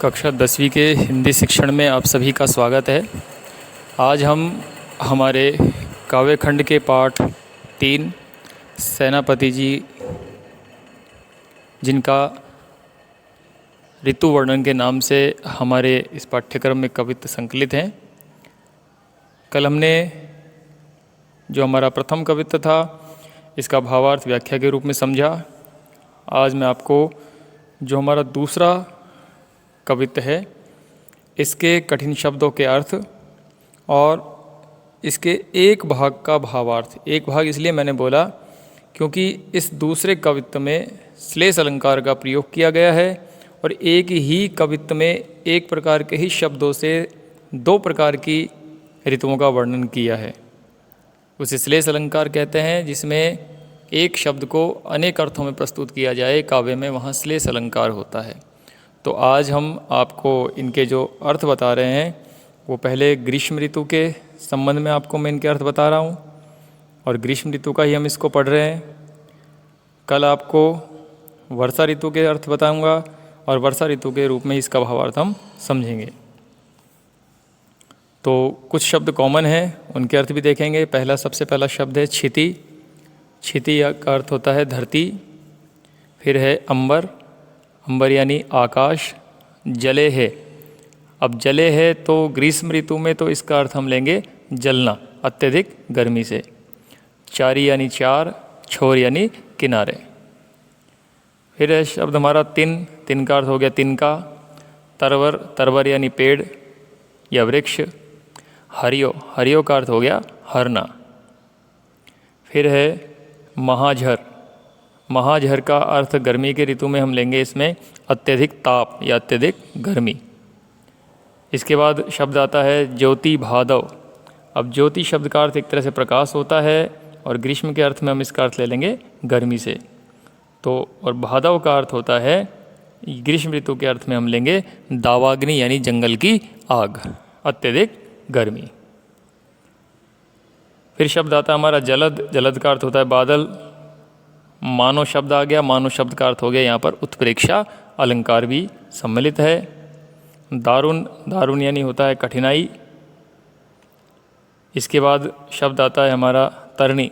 कक्षा 10वीं के हिंदी शिक्षण में आप सभी का स्वागत है। आज हम हमारे काव्य खंड के पाठ 3 सेनापति जी, जिनका ऋतु वर्णन के नाम से हमारे इस पाठ्यक्रम में कवित्त संकलित हैं। कल हमने जो हमारा प्रथम कवित्त था इसका भावार्थ व्याख्या के रूप में समझा। आज मैं आपको जो हमारा दूसरा कवित्त है इसके कठिन शब्दों के अर्थ और इसके एक भाग का भावार्थ। एक भाग इसलिए मैंने बोला क्योंकि इस दूसरे कवित्त में श्लेष अलंकार का प्रयोग किया गया है और एक ही कवित्त में एक प्रकार के ही शब्दों से 2 प्रकार की ऋतुओं का वर्णन किया है। उसे श्लेष अलंकार कहते हैं, जिसमें एक शब्द को अनेक अर्थों में प्रस्तुत किया जाए काव्य में, वहाँ श्लेष अलंकार होता है। तो आज हम आपको इनके जो अर्थ बता रहे हैं वो पहले ग्रीष्म ऋतु के संबंध में आपको मैं इनके अर्थ बता रहा हूँ और ग्रीष्म ऋतु का ही हम इसको पढ़ रहे हैं। कल आपको वर्षा ऋतु के अर्थ बताऊँगा और वर्षा ऋतु के रूप में इसका भावार्थ हम समझेंगे। तो कुछ शब्द कॉमन हैं, उनके अर्थ भी देखेंगे। सबसे पहला शब्द है क्षिति। क्षिति का अर्थ होता है धरती। फिर है अंबर। अंबर यानी आकाश। जले है। अब जले है तो ग्रीष्म ऋतु में तो इसका अर्थ हम लेंगे जलना, अत्यधिक गर्मी से। चारी यानी चार। छोर यानी किनारे। फिर है शब्द हमारा तिन। तिन का अर्थ हो गया तिनका। तरवर। तरवर यानी पेड़ या वृक्ष। हरियो। हरियो का अर्थ हो गया हरना। फिर है महाझर। महाझर का अर्थ गर्मी के ऋतु में हम लेंगे इसमें अत्यधिक ताप या अत्यधिक गर्मी। इसके बाद शब्द आता है ज्योति भादव। अब ज्योति शब्द का अर्थ एक तरह से प्रकाश होता है और ग्रीष्म के अर्थ में हम इसका अर्थ ले लेंगे गर्मी से। तो और भादव का अर्थ होता है ग्रीष्म ऋतु के अर्थ में हम लेंगे दावाग्नि यानी जंगल की आग, अत्यधिक गर्मी। फिर शब्द आता है हमारा जलद। जलद का अर्थ होता है बादल। मानो शब्द आ गया। मानो शब्द का अर्थ हो गया यहाँ पर उत्प्रेक्षा अलंकार भी सम्मिलित है। दारुण। दारुण यानी होता है कठिनाई। इसके बाद शब्द आता है हमारा तरणी।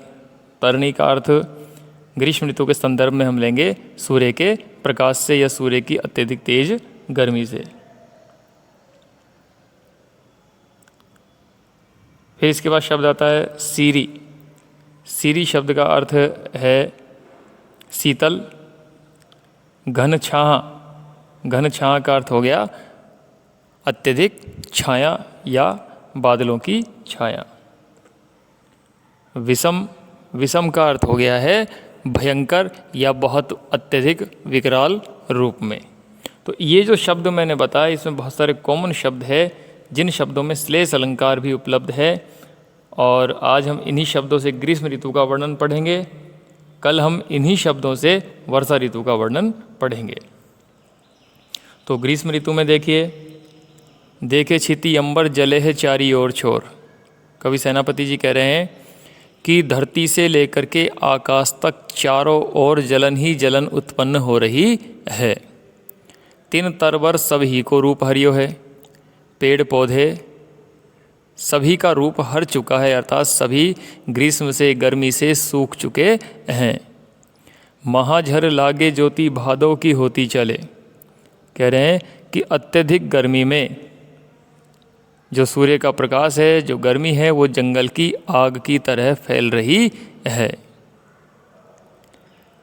तरणी का अर्थ ग्रीष्म ऋतु के संदर्भ में हम लेंगे सूर्य के प्रकाश से या सूर्य की अत्यधिक तेज गर्मी से। फिर इसके बाद शब्द आता है सीरी। सीरी शब्द का अर्थ है शीतल। घन छाह। घन छाह का अर्थ हो गया अत्यधिक छाया या बादलों की छाया। विषम। विषम का अर्थ हो गया है भयंकर या बहुत अत्यधिक विकराल रूप में। तो ये जो शब्द मैंने बताया इसमें बहुत सारे कॉमन शब्द है जिन शब्दों में श्लेष अलंकार भी उपलब्ध है और आज हम इन्हीं शब्दों से ग्रीष्म ऋतु का वर्णन पढ़ेंगे। कल हम इन्हीं शब्दों से वर्षा ऋतु का वर्णन पढ़ेंगे। तो ग्रीष्म ऋतु में देखिए, देखे क्षिति अंबर जले है चारी ओर छोर। कवि सेनापति जी कह रहे हैं कि धरती से लेकर के आकाश तक चारों ओर जलन ही जलन उत्पन्न हो रही है। तिन तरवर सभी को रूप हरियो है। पेड़ पौधे सभी का रूप हर चुका है, अर्थात सभी ग्रीष्म से गर्मी से सूख चुके हैं। महाझर लागे ज्योति भादों की होती चले। कह रहे हैं कि अत्यधिक गर्मी में जो सूर्य का प्रकाश है, जो गर्मी है, वो जंगल की आग की तरह फैल रही है।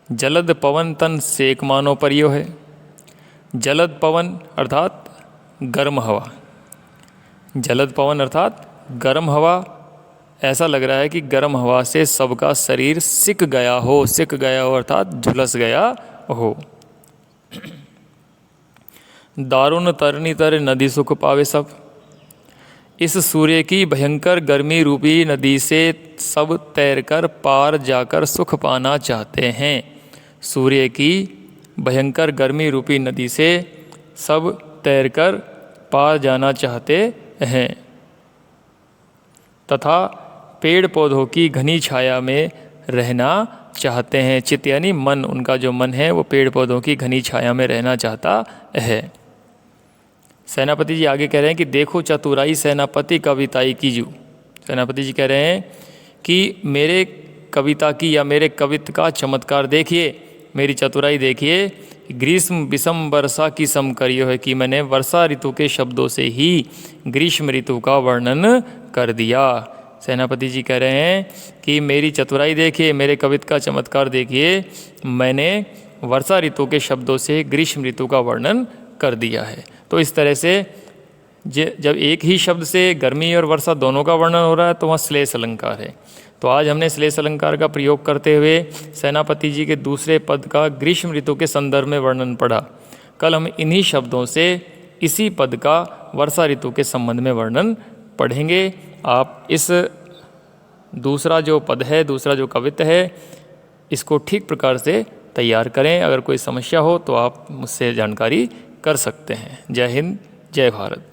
जलद पवन तन सेक मानो परियो है। जलद पवन अर्थात गर्म हवा। जलद पवन अर्थात गर्म हवा। ऐसा लग रहा है कि गर्म हवा से सबका शरीर सिक गया हो। सिक गया हो अर्थात झुलस गया हो। दारुण तरनी तर नदी सुख पावे सब। इस सूर्य की भयंकर गर्मी रूपी नदी से सब तैरकर पार जाकर सुख पाना चाहते हैं। सूर्य की भयंकर गर्मी रूपी नदी से सब तैरकर पार जाना चाहते हैं तथा पेड़ पौधों की घनी छाया में रहना चाहते हैं। चित्त यानी मन, उनका जो मन है वो पेड़ पौधों की घनी छाया में रहना चाहता है। सेनापति जी आगे कह रहे हैं कि देखो चतुराई सेनापति कविताई कीजू। सेनापति जी कह रहे हैं कि मेरे कविता की या मेरे कवित्व का चमत्कार देखिए, मेरी चतुराई देखिए। ग्रीष्म विषम वर्षा की सम करियो है कि मैंने वर्षा ऋतु के शब्दों से ही ग्रीष्म ऋतु का वर्णन कर दिया। सेनापति जी कह रहे हैं कि मेरी चतुराई देखिए, मेरे कवित्व का चमत्कार देखिए, मैंने वर्षा ऋतु के शब्दों से ग्रीष्म ऋतु का वर्णन कर दिया है। तो इस तरह से जब एक ही शब्द से गर्मी और वर्षा दोनों का वर्णन हो रहा है तो वहाँ श्लेष अलंकार है। तो आज हमने श्लेष अलंकार का प्रयोग करते हुए सेनापति जी के दूसरे पद का ग्रीष्म ऋतु के संदर्भ में वर्णन पढ़ा। कल हम इन्हीं शब्दों से इसी पद का वर्षा ऋतु के संबंध में वर्णन पढ़ेंगे। आप इस दूसरा जो पद है, दूसरा जो कवित्व है, इसको ठीक प्रकार से तैयार करें। अगर कोई समस्या हो तो आप मुझसे जानकारी कर सकते हैं। जय हिंद, जय भारत।